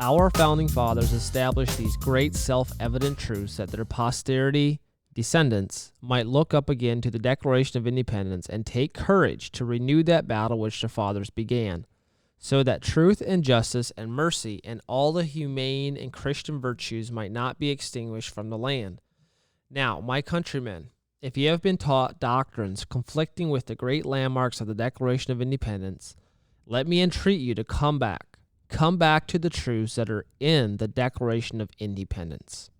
Our founding fathers established these great self-evident truths that their posterity, descendants, might look up again to the Declaration of Independence and take courage to renew that battle which their fathers began, so that truth and justice and mercy and all the humane and Christian virtues might not be extinguished from the land. Now, my countrymen, if you have been taught doctrines conflicting with the great landmarks of the Declaration of Independence, let me entreat you to come back. Come back to the truths that are in the Declaration of Independence.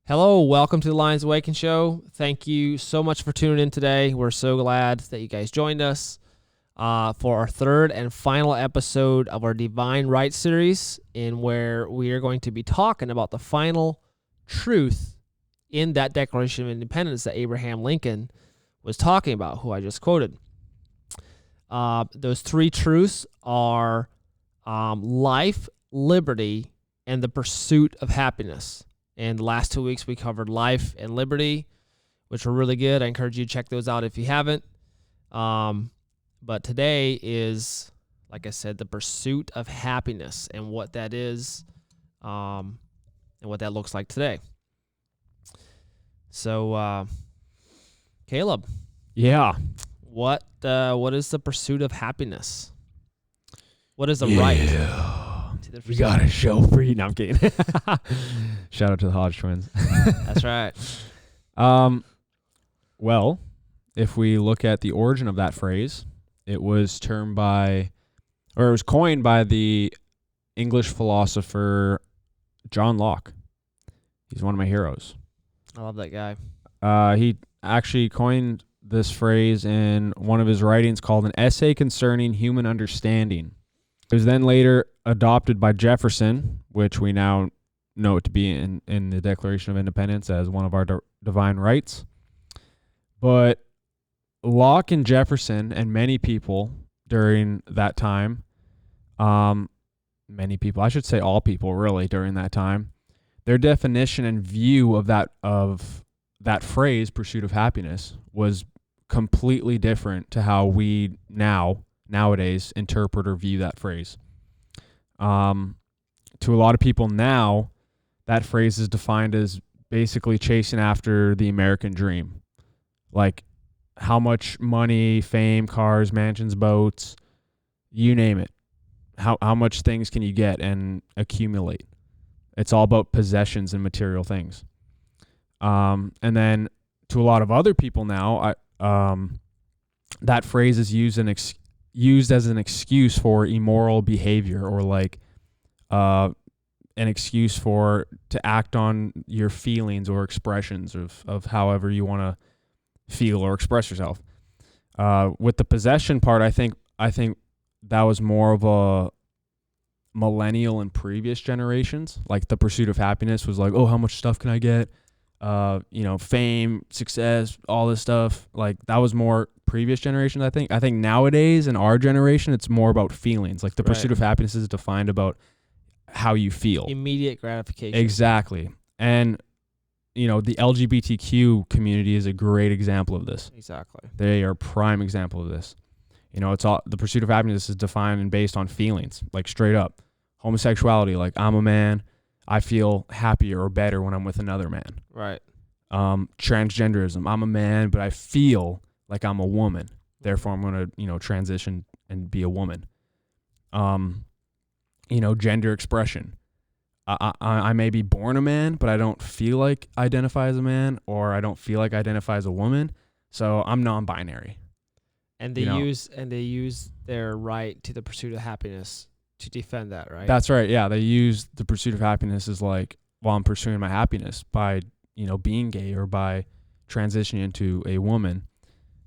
Hello, welcome to the Lions Awaken show. Thank you so much for tuning in today. We're so glad that you guys joined us for our third and final episode of our Divine Right series, in where we are going to be talking about the final truth in that Declaration of Independence that Abraham Lincoln was talking about, who I just quoted. Those three truths are life, liberty, and the pursuit of happiness. And the last 2 weeks we covered life and liberty, which were really good. I encourage you to check those out if you haven't. But today is, like I said, the pursuit of happiness and what that is, and what that looks like today. So, Caleb. Yeah. What is the pursuit of happiness? What is the right? We got a show for you. No, I'm kidding. Shout out to the Hodge twins. That's right. Well, if we look at the origin of that phrase, it was coined by the English philosopher John Locke. He's one of my heroes. I love that guy. He actually coined this phrase in one of his writings called An Essay Concerning Human Understanding. It was then later adopted by Jefferson, which we now know it to be in the Declaration of Independence as one of our divine rights. But Locke and Jefferson and many people during that time, all people really during that time, their definition and view of that phrase, pursuit of happiness, was completely different to how we nowadays interpret or view that phrase. To a lot of people now, that phrase is defined as basically chasing after the American dream. Like how much money, fame, cars, mansions, boats, you name it. How much things can you get and accumulate? It's all about possessions and material things. And then to a lot of other people now, that phrase is used as an excuse for immoral behavior, or like an excuse to act on your feelings or expressions of however you want to feel or express yourself. With the possession part, I think that was more of a millennial and previous generations. Like the pursuit of happiness was like, oh, how much stuff can I get? Fame, success, all this stuff. Like that was more previous generations, I think. I think nowadays in our generation, it's more about feelings. Like the pursuit of happiness is defined about how you feel. Immediate gratification. Exactly. And, the LGBTQ community is a great example of this. Exactly. They are a prime example of this. It's all, the pursuit of happiness is defined and based on feelings, like straight up. Homosexuality, like I'm a man, I feel happier or better when I'm with another man. Right. Transgenderism, I'm a man, but I feel like I'm a woman. Therefore, I'm going to, transition and be a woman. Gender expression. I may be born a man, but I don't feel like I identify as a man, or I don't feel like I identify as a woman. So I'm non-binary. And they use their right to the pursuit of happiness to defend that, right? That's right. Yeah, they use the pursuit of happiness as like, well, I'm pursuing my happiness by, being gay or by transitioning into a woman.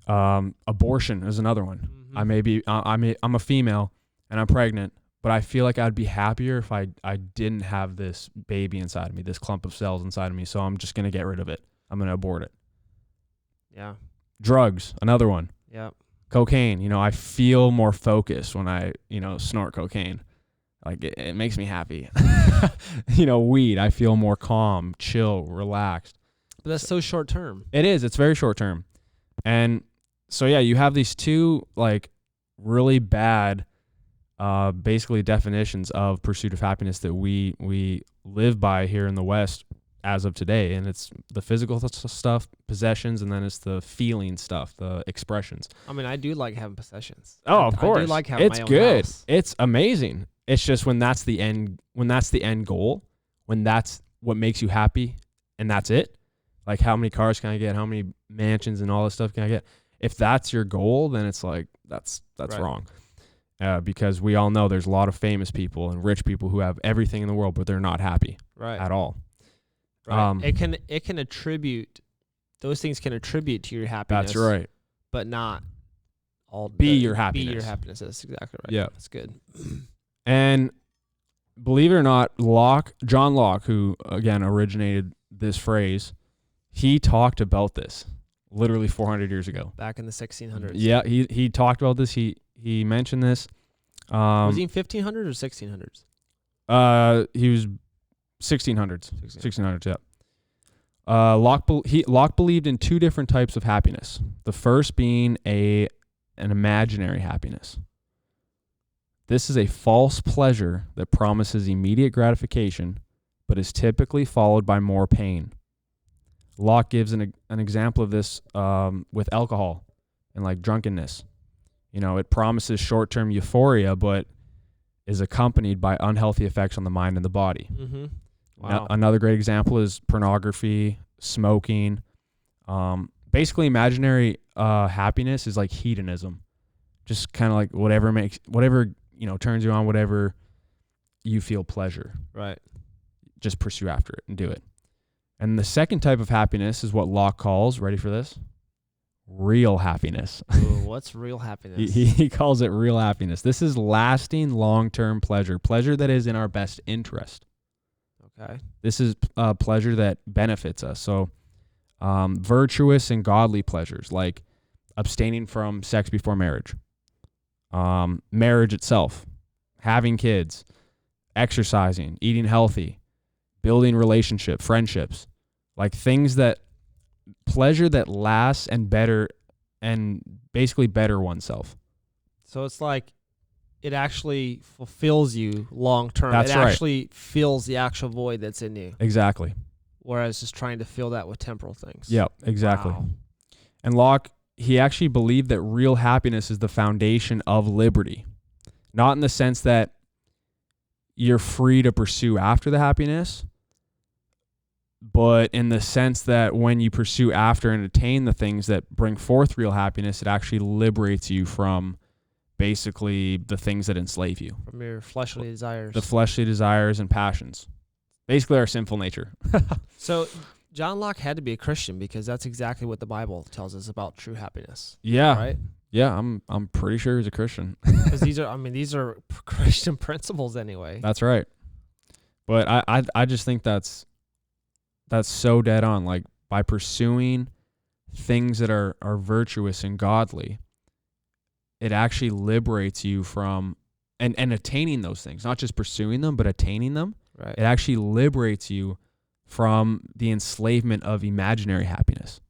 Abortion is another one. Mm-hmm. I'm a female and I'm pregnant, but I feel like I'd be happier if I didn't have this baby inside of me, this clump of cells inside of me. So I'm just going to get rid of it. I'm going to abort it. Yeah. Drugs, another one. Yeah. Cocaine, I feel more focused when I, snort cocaine. Like it makes me happy. Weed, I feel more calm, chill, relaxed. But that's so short term. It is. It's very short term. And so, yeah, you have these two like really bad basically definitions of pursuit of happiness that we live by here in the West as of today. And it's the physical stuff, possessions, and then it's the feeling stuff, the expressions. I mean, I do like having possessions. Oh, of course. I do like having It's my own good. house. It's amazing. It's just when that's the end goal, when that's what makes you happy and that's it. Like, how many cars can I get? How many mansions and all this stuff can I get? If that's your goal, then it's like, that's right. Wrong. Because we all know there's a lot of famous people and rich people who have everything in the world, but they're not happy at all. Right. It can attribute, those things can attribute to your happiness. That's right. But not all your happiness. Be your happiness. That's exactly right. Yeah. That's good. And believe it or not, John Locke, who again originated this phrase, he talked about this literally 400 years ago. Back in the 1600s. Yeah, he talked about this. He mentioned this. Was he in 1500s or 1600s? He was 1600s. 1600s, yeah. Locke believed in two different types of happiness. The first being an imaginary happiness. This is a false pleasure that promises immediate gratification, but is typically followed by more pain. Locke gives an example of this with alcohol and like drunkenness. You know, it promises short-term euphoria, but is accompanied by unhealthy effects on the mind and the body. Mm-hmm. Wow. Another great example is pornography, smoking. Basically, imaginary happiness is like hedonism, just kind of like whatever turns you on, whatever you feel pleasure. Right. Just pursue after it and do it. And the second type of happiness is what Locke calls, ready for this? Real happiness. Ooh, what's real happiness? He calls it real happiness. This is lasting, long-term pleasure that is in our best interest. Okay. This is pleasure that benefits us. So virtuous and godly pleasures, like abstaining from sex before marriage, marriage itself, having kids, exercising, eating healthy, building friendships, like pleasure that lasts and basically better oneself. So it's like it actually fulfills you long term. That's it right. actually fills the actual void that's in you. Exactly. Whereas just trying to fill that with temporal things. Yep, exactly. Wow. And Locke, he actually believed that real happiness is the foundation of liberty. Not in the sense that you're free to pursue after the happiness, but in the sense that when you pursue after and attain the things that bring forth real happiness, it actually liberates you from basically the things that enslave you. From your fleshly desires. The fleshly desires and passions. Basically our sinful nature. So John Locke had to be a Christian because that's exactly what the Bible tells us about true happiness. Yeah. Right? Yeah, I'm pretty sure he's a Christian. Because these are Christian principles anyway. That's right. But I just think that's so dead on. Like, by pursuing things that are virtuous and godly, it actually liberates you from and attaining those things, not just pursuing them, but attaining them. Right. It actually liberates you from the enslavement of imaginary happiness,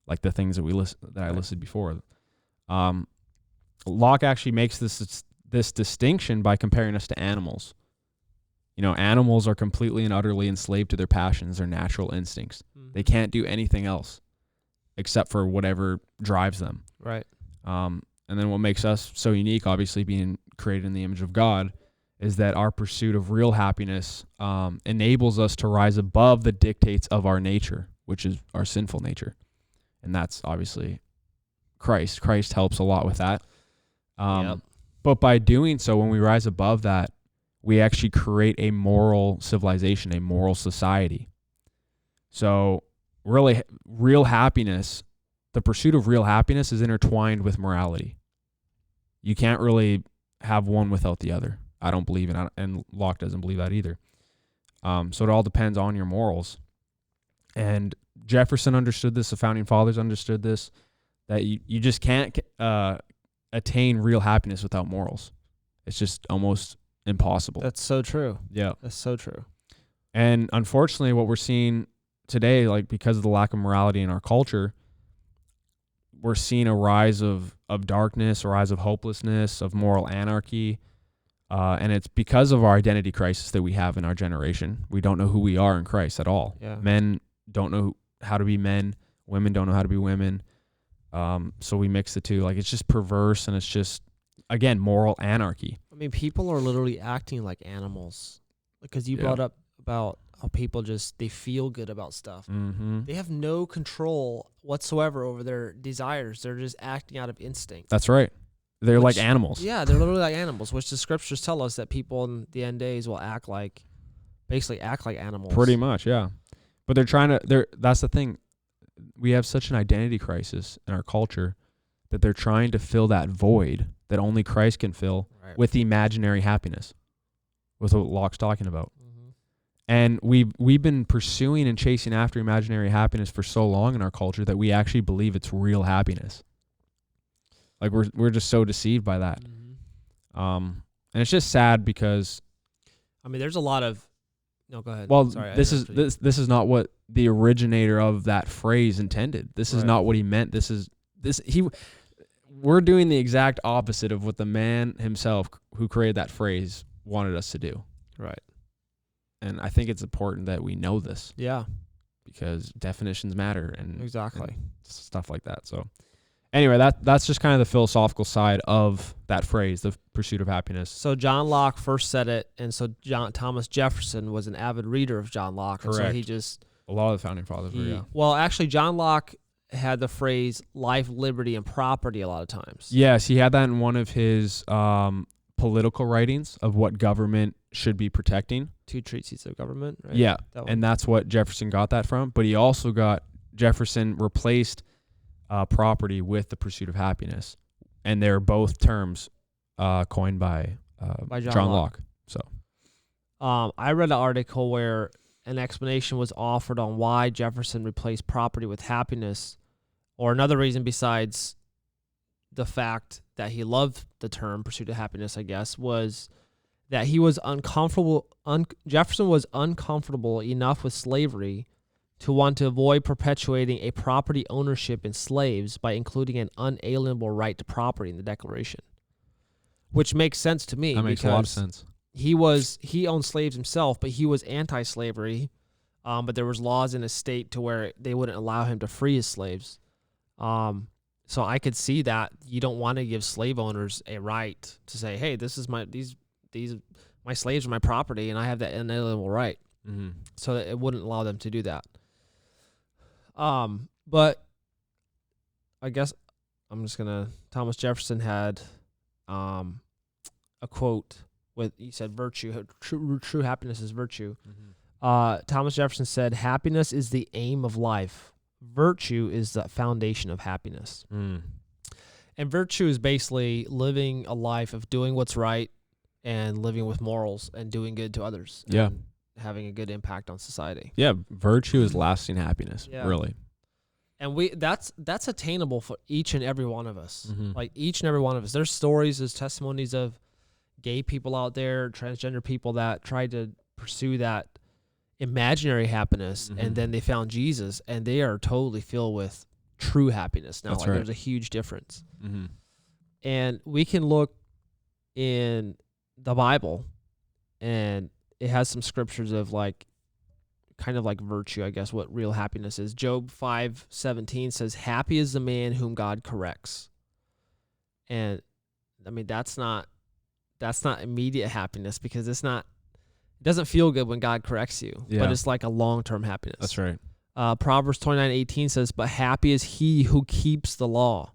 like the things that I listed before. Locke actually makes this distinction by comparing us to animals. You know, animals are completely and utterly enslaved to their passions, their natural instincts. Mm-hmm. They can't do anything else except for whatever drives them. Right. And then what makes us so unique, obviously being created in the image of God, is that our pursuit of real happiness enables us to rise above the dictates of our nature, which is our sinful nature. And that's obviously Christ. Christ helps a lot with that. But by doing so, when we rise above that, we actually create a moral civilization, a moral society. So really, real happiness, the pursuit of real happiness is intertwined with morality. You can't really have one without the other. I don't believe in it, and Locke doesn't believe that either. So it all depends on your morals. And Jefferson understood this, the founding fathers understood this, that you just can't attain real happiness without morals. It's just almost impossible. That's so true. Yeah. That's so true. And unfortunately, what we're seeing today, like because of the lack of morality in our culture, we're seeing a rise of darkness, a rise of hopelessness, of moral anarchy. And it's because of our identity crisis that we have in our generation. We don't know who we are in Christ at all. Yeah. Men don't know how to be men. Women don't know how to be women. So we mix the two. Like, it's just perverse, and it's just, again, moral anarchy. I mean, people are literally acting like animals. Because you brought up about how people they feel good about stuff. Mm-hmm. They have no control whatsoever over their desires. They're just acting out of instinct. That's right. They're like animals. Yeah, they're literally like animals, which the scriptures tell us that people in the end days will basically act like animals. Pretty much, yeah. But that's the thing. We have such an identity crisis in our culture that they're trying to fill that void that only Christ can fill with imaginary happiness, with what Locke's talking about. Mm-hmm. And we've been pursuing and chasing after imaginary happiness for so long in our culture that we actually believe it's real happiness. Like, we're just so deceived by that. Mm-hmm. And it's just sad because, I mean, there's a lot of. No, go ahead. well, Sorry, this is not what the originator of that phrase intended. This is not what he meant. We're doing the exact opposite of what the man himself who created that phrase wanted us to do. Right. And I think it's important that we know this. Yeah. Because definitions matter and exactly and stuff like that. So anyway, that's just kind of the philosophical side of that phrase, the pursuit of happiness. So John Locke first said it, and so Thomas Jefferson was an avid reader of John Locke. Correct. And so a lot of the founding fathers were, yeah. Well, actually, John Locke had the phrase life, liberty, and property a lot of times. Yes, he had that in one of his political writings of what government should be protecting. 2 Treatises of Government, right? Yeah, and that's what Jefferson got that from. But he also Jefferson replaced property with the pursuit of happiness. And they're both terms coined by John Locke. So, I read an article where an explanation was offered on why Jefferson replaced property with happiness, or another reason besides the fact that he loved the term pursuit of happiness, I guess, was that he was uncomfortable. Jefferson was uncomfortable enough with slavery to want to avoid perpetuating a property ownership in slaves by including an unalienable right to property in the Declaration, which makes sense to me. That makes a lot of sense. He owned slaves himself, but he was anti-slavery. But there was laws in his state to where they wouldn't allow him to free his slaves. So I could see that you don't want to give slave owners a right to say, "Hey, this is my slaves are my property, and I have that inalienable right." Mm-hmm. So that it wouldn't allow them to do that. But I guess I'm just gonna. Thomas Jefferson had a quote with, he said, "Virtue, true happiness is virtue." Mm-hmm. Thomas Jefferson said, "Happiness is the aim of life. Virtue is the foundation of happiness." Mm. And virtue is basically living a life of doing what's right and living with morals and doing good to others. Yeah. And having a good impact on society. Yeah, virtue is lasting happiness, Yeah. really. And that's attainable for each and every one of us. Mm-hmm. Like each and every one of us. There's stories, there's testimonies of gay people out there, transgender people that tried to pursue that imaginary happiness, Mm-hmm. and then they found Jesus, and they are totally filled with true happiness now. That's like right. There's a huge difference. Mm-hmm. And we can look in the Bible, and it has some scriptures of kind of like virtue, I guess, what real happiness is. Job 5:17 says, "Happy is the man whom God corrects." And I mean, that's not immediate happiness, because it doesn't feel good when God corrects you, but it's like a long-term happiness. That's right. Proverbs 29:18 says, "But happy is he who keeps the law."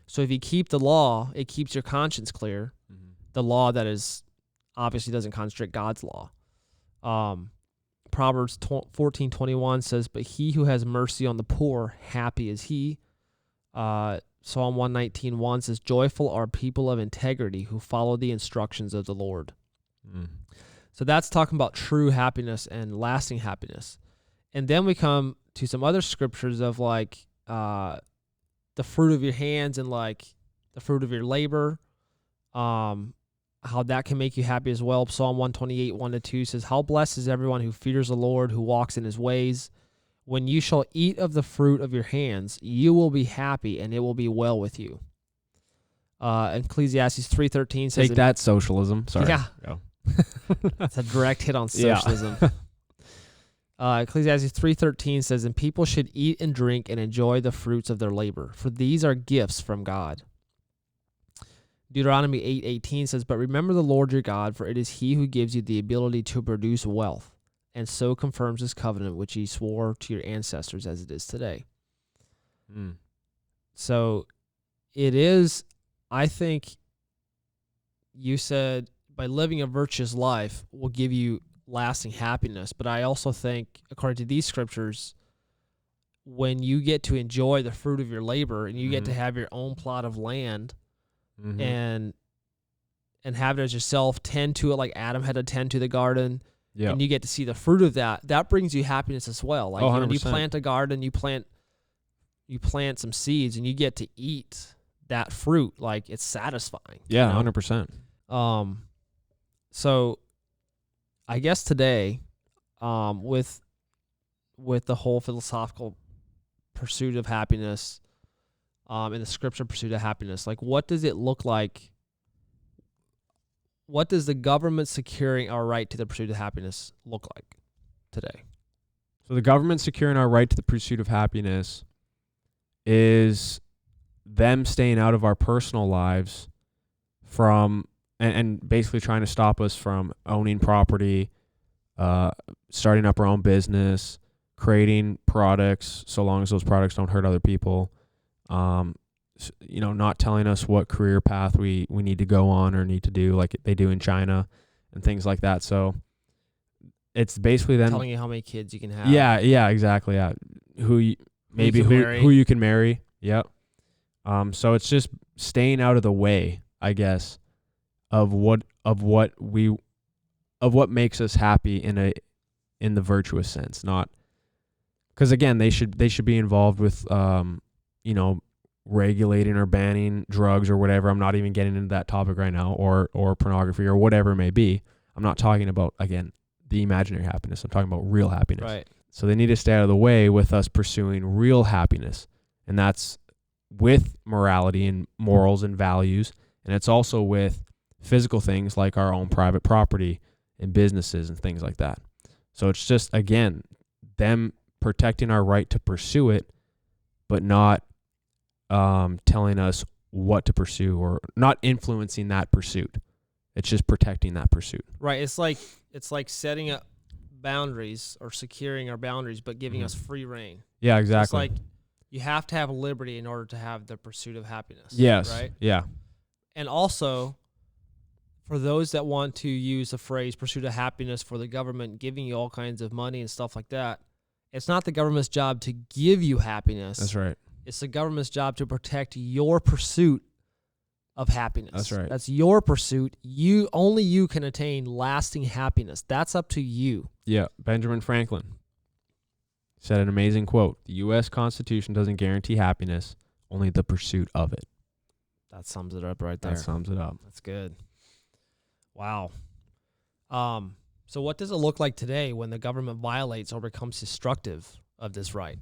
So if you keep the law, it keeps your conscience clear. Mm-hmm. The law that is obviously doesn't contradict God's law. Proverbs 14:21 says, "But he who has mercy on the poor, happy is he." Psalm 119:1 says, "Joyful are people of integrity who follow the instructions of the Lord." Mm. So that's talking about true happiness and lasting happiness. And then we come to some other scriptures of the fruit of your hands and the fruit of your labor, how that can make you happy as well. Psalm 128:1-2 says, "How blessed is everyone who fears the Lord, who walks in his ways. When you shall eat of the fruit of your hands, you will be happy, and it will be well with you." Ecclesiastes 3:13 says, Take that, socialism. Sorry. Yeah. Go. That's a direct hit on Yeah. socialism. Ecclesiastes 3:13 says, and people should eat and drink and enjoy the fruits of their labor, for these are gifts from God. Deuteronomy 8:18 says, but remember the Lord your God, for it is he who gives you the ability to produce wealth, and so confirms his covenant which he swore to your ancestors as it is today. So it is, I think you said, by living a virtuous life will give you lasting happiness. But I also think, according to these scriptures, when you get to enjoy the fruit of your labor and you get to have your own plot of land and have it as yourself, tend to it like Adam had to tend to the garden, and you get to see the fruit of that, that brings you happiness as well. Like when you plant a garden, you plant some seeds and you get to eat that fruit. Like it's satisfying. Yeah, 100%. So I guess today, with the whole philosophical pursuit of happiness, and the scripture pursuit of happiness, like what does it look like? What does the government securing our right to the pursuit of happiness look like today? So the government securing our right to the pursuit of happiness is them staying out of our personal lives from and basically trying to stop us from owning property, starting up our own business, creating products, so long as those products don't hurt other people, not telling us what career path we need to go on or need to do like they do in China and things like that. So it's basically them telling you how many kids you can have. Yeah, exactly. Yeah. Who you can marry. Yep. So it's just staying out of the way, I guess, of what makes us happy in the virtuous sense, not because again they should be involved with regulating or banning drugs or whatever. I'm not even getting into that topic right now, or pornography or whatever it may be. I'm not talking about, again, the imaginary happiness. I'm talking about real happiness. Right. So they need to stay out of the way with us pursuing real happiness, and that's with morality and morals and values, and it's also with physical things like our own private property and businesses and things like that. So it's just, again, them protecting our right to pursue it, but not telling us what to pursue or not influencing that pursuit. It's just protecting that pursuit. Right. It's like setting up boundaries or securing our boundaries, but giving us free reign. Yeah, exactly. It's like you have to have liberty in order to have the pursuit of happiness. Yes. Right. Yeah. And also, for those that want to use the phrase pursuit of happiness for the government giving you all kinds of money and stuff like that, it's not the government's job to give you happiness. That's right. It's the government's job to protect your pursuit of happiness. That's right. That's your pursuit. Only you can attain lasting happiness. That's up to you. Yeah. Benjamin Franklin said an amazing quote: "The U.S. Constitution doesn't guarantee happiness, only the pursuit of it." That sums it up right there. That sums it up. That's good. Wow. So what does it look like today when the government violates or becomes destructive of this right?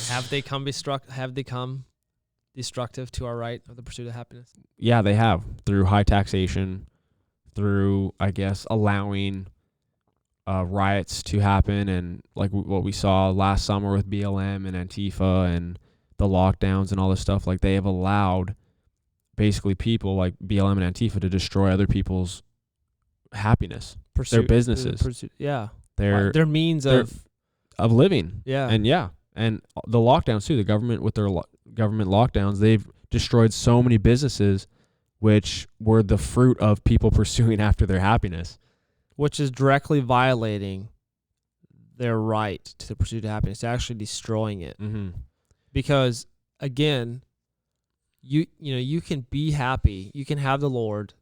Have they come destructive to our right of the pursuit of happiness? Yeah, they have, through high taxation, through, I guess, allowing riots to happen, and like what we saw last summer with BLM and Antifa and the lockdowns and all this stuff. Like, they have allowed basically people like BLM and Antifa to destroy other people's happiness, their businesses, their means of living. Yeah. And the lockdowns too, the government with their government lockdowns, they've destroyed so many businesses which were the fruit of people pursuing after their happiness, which is directly violating their right to the pursuit of happiness, actually destroying it. Because again, you can be happy, you can have the Lord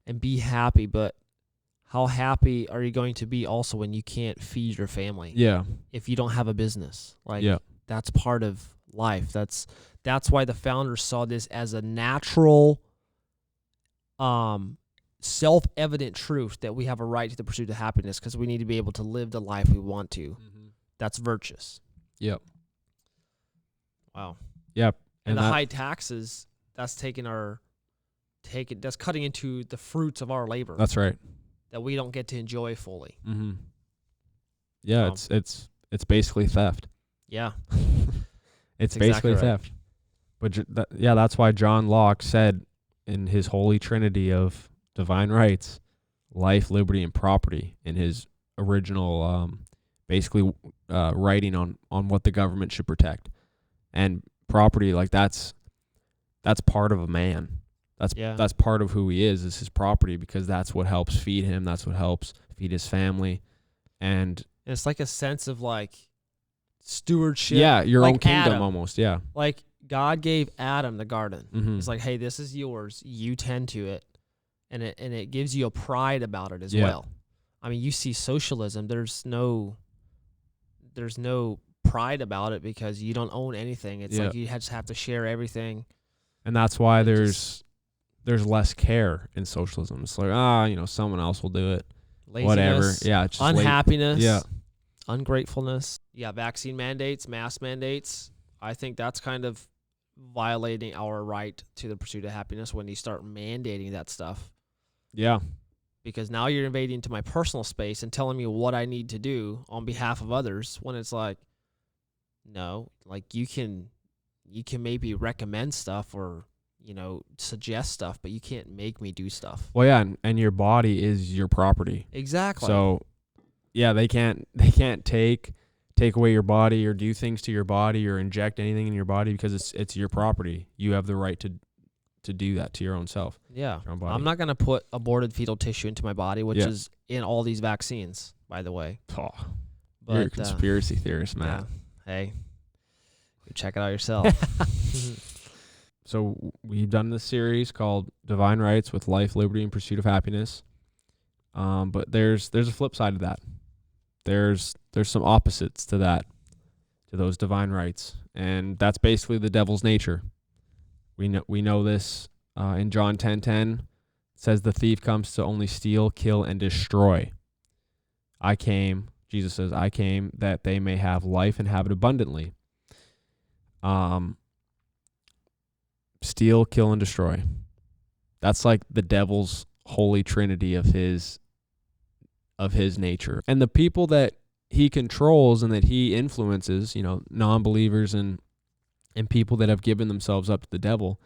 and be happy, but how happy are you going to be also when you can't feed your family? Yeah. If you don't have a business, that's part of life. That's why the founders saw this as a natural, self-evident truth that we have a right to the pursuit of happiness, because we need to be able to live the life we want to. That's virtuous. Yep. Wow. Yep. And the high taxes, that's taking our that's cutting into the fruits of our labor That's right. that we don't get to enjoy fully. Mm-hmm. Yeah, So, it's basically theft. yeah. It's That's basically exactly right. theft. But that's why John Locke said in his holy trinity of divine rights, life, liberty, and property, in his original basically writing on what the government should protect. And property, like that's part of a man. That's part of who he is his property, because that's what helps feed him, that's what helps feed his family. And it's like a sense of like stewardship. Yeah, your like own kingdom Adam. almost, yeah. Like God gave Adam the garden. Mm-hmm. He's like, hey, this is yours. You tend to it. And it gives you a pride about it as Yeah. well. I mean, you see socialism, there's no pride about it because you don't own anything. It's like you just have to share everything. And that's why there's less care in socialism. It's like, someone else will do it. Laziness, Whatever. Yeah, it's just unhappiness, ungratefulness. Yeah, vaccine mandates, mask mandates. I think that's kind of violating our right to the pursuit of happiness when you start mandating that stuff. Yeah. Because now you're invading into my personal space and telling me what I need to do on behalf of others, when it's like, no, like you can maybe recommend stuff or, suggest stuff, but you can't make me do stuff. Well, yeah, and your body is your property. Exactly. So, yeah, they can't take away your body or do things to your body or inject anything in your body, because it's your property. You have the right to do that to your own self. Yeah. Your own body. I'm not going to put aborted fetal tissue into my body, which is in all these vaccines, by the way. Oh, But, you're a conspiracy theorist, Matt. Yeah. Hey, you check it out yourself. So we've done this series called Divine Rights with Life, Liberty, and Pursuit of Happiness. But there's a flip side of that. There's some opposites to that, to those divine rights, and that's basically the devil's nature. We know this in John 10:10. It says the thief comes to only steal, kill, and destroy. Jesus says, I came that they may have life and have it abundantly. Steal, kill, and destroy. That's like the devil's holy trinity of his nature. And the people that he controls and that he influences, non-believers and people that have given themselves up to the devil,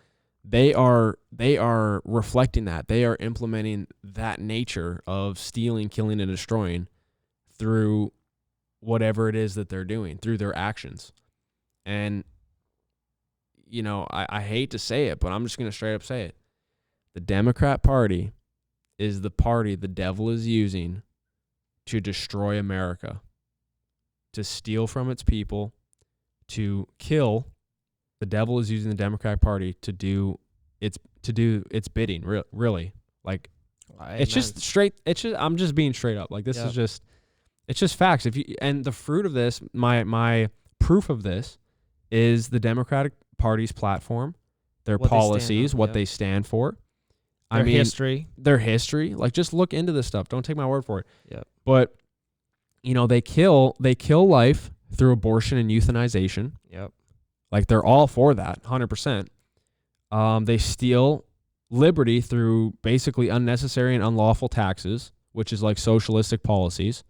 they are reflecting that. They are implementing that nature of stealing, killing, and destroying through whatever it is that they're doing, through their actions. And I hate to say it, but I'm just going to straight up say it. The Democrat Party is the party the devil is using to destroy America, to steal from its people, to kill. The devil is using the Democratic Party to do its bidding. Really, like it's just straight. I'm just being straight up. Like this is just, it's just facts. And the fruit of this, my proof of this, is the Democratic Party's platform, their policies, what they stand for. Their history. Like, just look into this stuff. Don't take my word for it. Yeah. But they kill life through abortion and euthanization. Yep. Like, they're all for that, 100%. They steal liberty through basically unnecessary and unlawful taxes, which is like socialistic policies,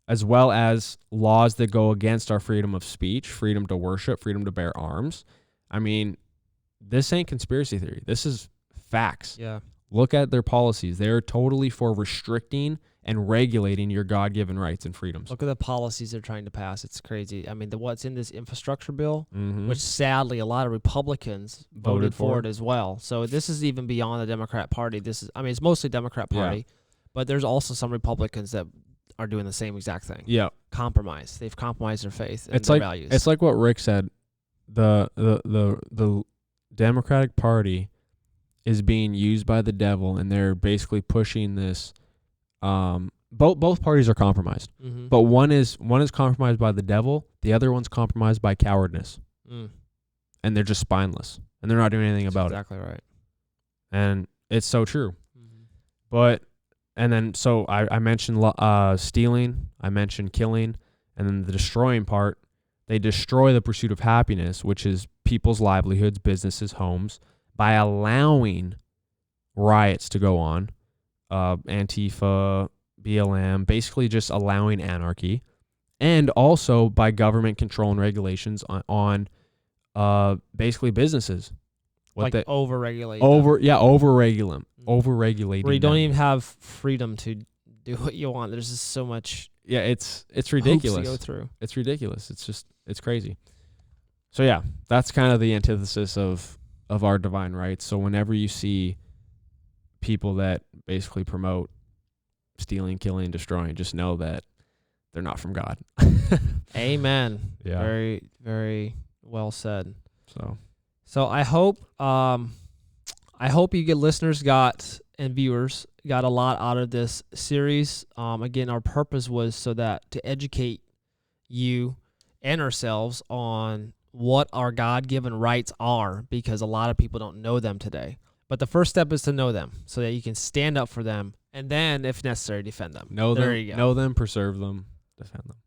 as well as laws that go against our freedom of speech, freedom to worship, freedom to bear arms. I mean, this ain't conspiracy theory. This is facts. Yeah. Look at their policies. They're totally for restricting and regulating your God-given rights and freedoms. Look at the policies they're trying to pass. It's crazy. I mean, what's in this infrastructure bill, Mm-hmm. which sadly a lot of Republicans voted for it as well. So this is even beyond the Democrat Party. It's mostly Democrat Party, but there's also some Republicans that are doing the same exact thing. Yeah. Compromise. They've compromised their faith and their values. It's like what Rick said. The Democratic Party is being used by the devil, and they're basically pushing this. Both parties are compromised, mm-hmm. but one is compromised by the devil. The other one's compromised by cowardness, and they're just spineless, and they're not doing anything about it. Exactly right. And it's so true. Mm-hmm. But and then so I mentioned stealing, I mentioned killing, and then the destroying part. They destroy the pursuit of happiness, which is people's livelihoods, businesses, homes, by allowing riots to go on, Antifa, BLM, basically just allowing anarchy, and also by government control and regulations on basically businesses. Overregulate. Overregulating. Where you don't even have freedom to do what you want. There's just so much. Yeah, it's ridiculous. Hoops to go through. It's ridiculous. It's crazy. So yeah, that's kind of the antithesis of our divine rights. So whenever you see people that basically promote stealing, killing, destroying, just know that they're not from God. Amen. Yeah. Very, very well said. So I hope you get listeners and viewers got a lot out of this series. Again, our purpose was so that to educate you and ourselves on what our God-given rights are, because a lot of people don't know them today. But the first step is to know them so that you can stand up for them and then, if necessary, defend them. Know them, preserve them, defend them.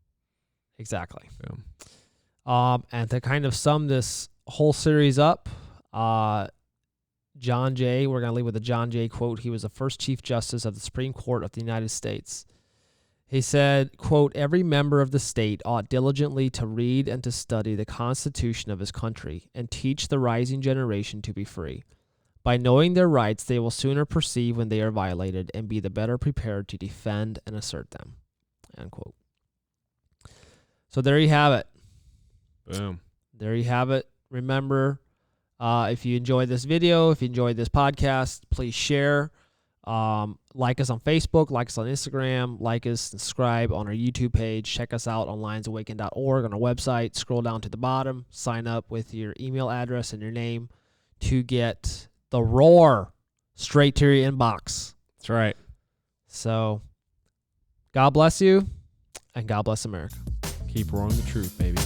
Exactly. Yeah. And to kind of sum this whole series up, John Jay, we're going to leave with a John Jay quote. He was the first Chief Justice of the Supreme Court of the United States. He said, quote, "Every member of the state ought diligently to read and to study the Constitution of his country and teach the rising generation to be free. By knowing their rights, they will sooner perceive when they are violated and be the better prepared to defend and assert them." End quote. So there you have it. Boom. There you have it. Remember, if you enjoyed this video, if you enjoyed this podcast, please share. Like us on Facebook, like us on Instagram, like us, subscribe on our YouTube page. Check us out on linesawaken.org on our website. Scroll down to the bottom, sign up with your email address and your name to get the roar straight to your inbox. That's right. So, God bless you, and God bless America. Keep roaring the truth, baby.